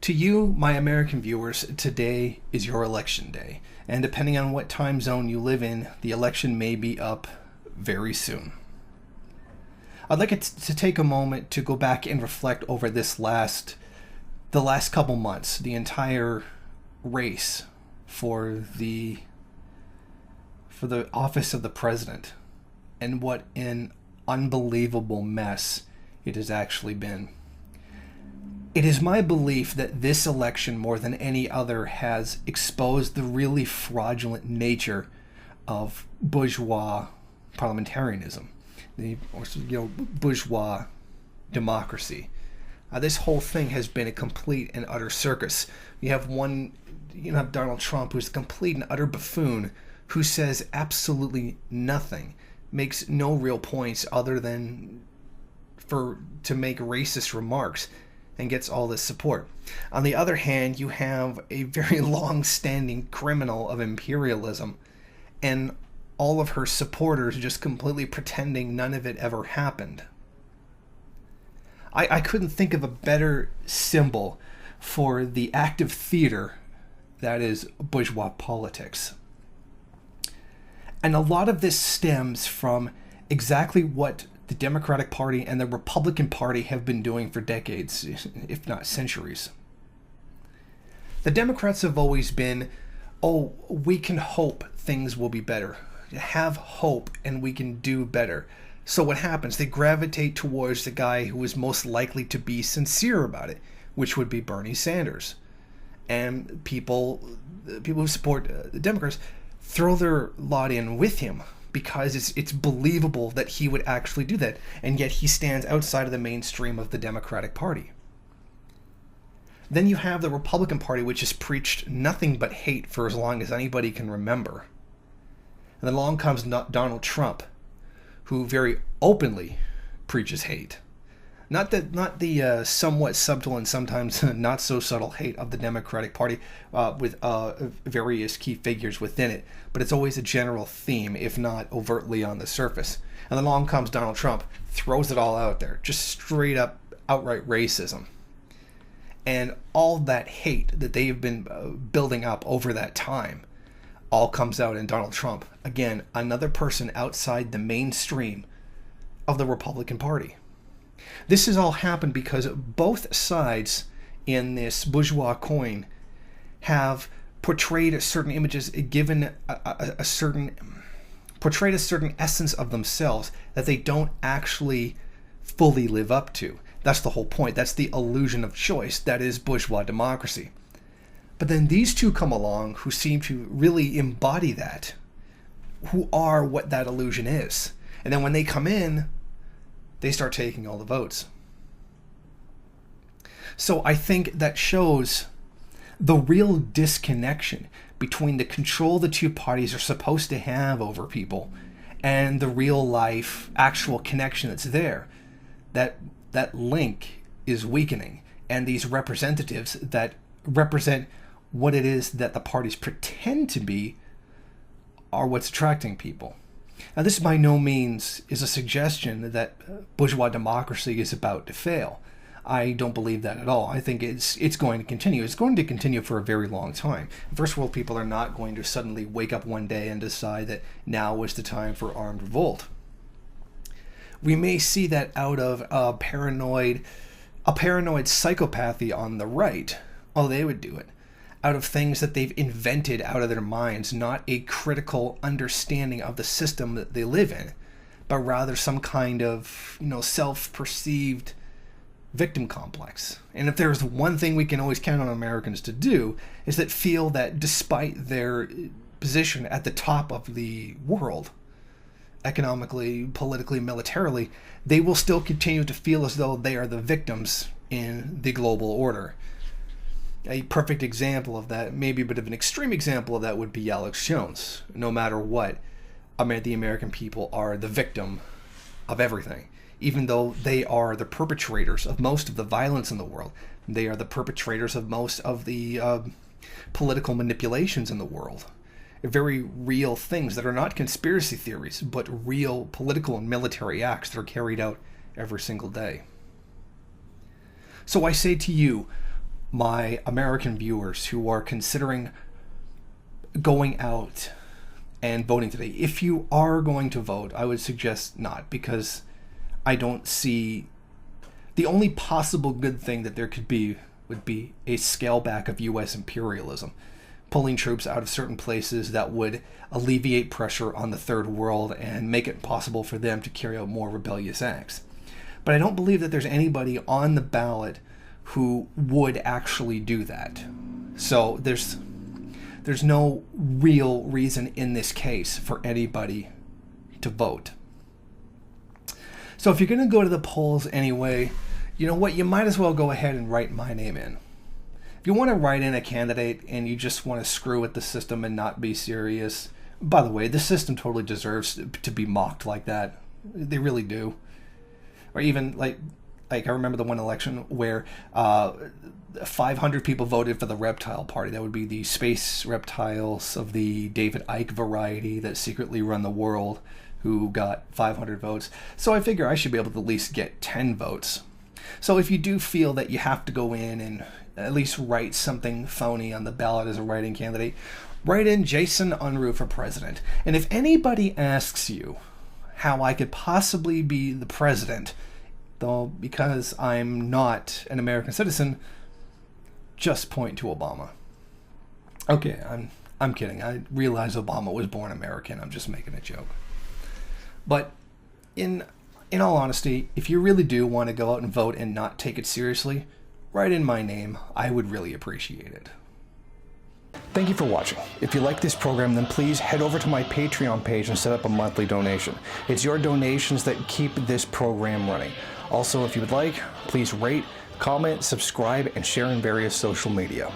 To you, my American viewers, today is your election day. And depending on what time zone you live in, the election may be up very soon. I'd like it to take a moment to go back and reflect over the last couple months, the entire race for the office of the president, and what an unbelievable mess it has actually been. It is my belief that this election, more than any other, has exposed the really fraudulent nature of bourgeois parliamentarism, bourgeois democracy. This whole thing has been a complete and utter circus. You have Donald Trump, who's a complete and utter buffoon, who says absolutely nothing, makes no real points other than to make racist remarks, and gets all this support. On the other hand, you have a very long-standing criminal of imperialism and all of her supporters just completely pretending none of it ever happened. I couldn't think of a better symbol for the active theater that is bourgeois politics. And a lot of this stems from exactly what the Democratic Party and the Republican Party have been doing for decades, if not centuries. The Democrats have always been, we can hope things will be better. Have hope and we can do better. So what happens? They gravitate towards the guy who is most likely to be sincere about it, which would be Bernie Sanders. And people who support the Democrats throw their lot in with him, because it's believable that he would actually do that, and yet he stands outside of the mainstream of the Democratic Party. Then you have the Republican Party, which has preached nothing but hate for as long as anybody can remember. And then along comes Donald Trump, who very openly preaches hate. Not the somewhat subtle and sometimes not so subtle hate of the Democratic Party with various key figures within it, but it's always a general theme, if not overtly on the surface. And then along comes Donald Trump, throws it all out there, just straight up outright racism. And all that hate that they've been building up over that time all comes out in Donald Trump. Again, another person outside the mainstream of the Republican Party. This has all happened because both sides in this bourgeois coin have portrayed certain images, given portrayed a certain essence of themselves that they don't actually fully live up to. That's the whole point. That's the illusion of choice. That is bourgeois democracy. But then these two come along who seem to really embody that, who are what that illusion is. And then when they come in, they start taking all the votes. So I think that shows the real disconnection between the control the two parties are supposed to have over people and the real life actual connection that's there. That link is weakening, and these representatives that represent what it is that the parties pretend to be are what's attracting people. Now, this by no means is a suggestion that bourgeois democracy is about to fail. I don't believe that at all. I think it's going to continue. It's going to continue for a very long time. First world people are not going to suddenly wake up one day and decide that now is the time for armed revolt. We may see that out of a paranoid psychopathy on the right. Oh, they would do it. Out of things that they've invented out of their minds, not a critical understanding of the system that they live in, but rather some kind of, self-perceived victim complex. And if there's one thing we can always count on Americans to do, is that feel that despite their position at the top of the world, economically, politically, militarily, they will still continue to feel as though they are the victims in the global order. A perfect example of that, maybe a bit of an extreme example of that, would be Alex Jones. No matter what, the American people are the victim of everything. Even though they are the perpetrators of most of the violence in the world. They are the perpetrators of most of the political manipulations in the world. Very real things that are not conspiracy theories, but real political and military acts that are carried out every single day. So I say to you, my American viewers who are considering going out and voting today, if you are going to vote, I would suggest not, because I don't see the only possible good thing that there could be would be a scale back of U.S. imperialism, pulling troops out of certain places that would alleviate pressure on the third world and make it possible for them to carry out more rebellious acts. But I don't believe that there's anybody on the ballot who would actually do that. So there's no real reason in this case for anybody to vote. So if you're going to go to the polls anyway, you know what? You might as well go ahead and write my name in. If you want to write in a candidate and you just want to screw with the system and not be serious, by the way, the system totally deserves to be mocked like that. They really do. Or even like I remember the one election where 500 people voted for the reptile party. That would be the space reptiles of the David Icke variety that secretly run the world, who got 500 votes. So I figure I should be able to at least get 10 votes. So if you do feel that you have to go in and at least write something phony on the ballot as a write-in candidate, write in Jason Unruhe for president. And if anybody asks you how I could possibly be the president, though because I'm not an American citizen, just point to Obama. Okay, I'm kidding. I realize Obama was born American. I'm just making a joke. But in all honesty, if you really do want to go out and vote and not take it seriously, write in my name. I would really appreciate it. Thank you for watching. If you like this program, then please head over to my Patreon page and set up a monthly donation. It's your donations that keep this program running. Also, if you would like, please rate, comment, subscribe, and share in various social media.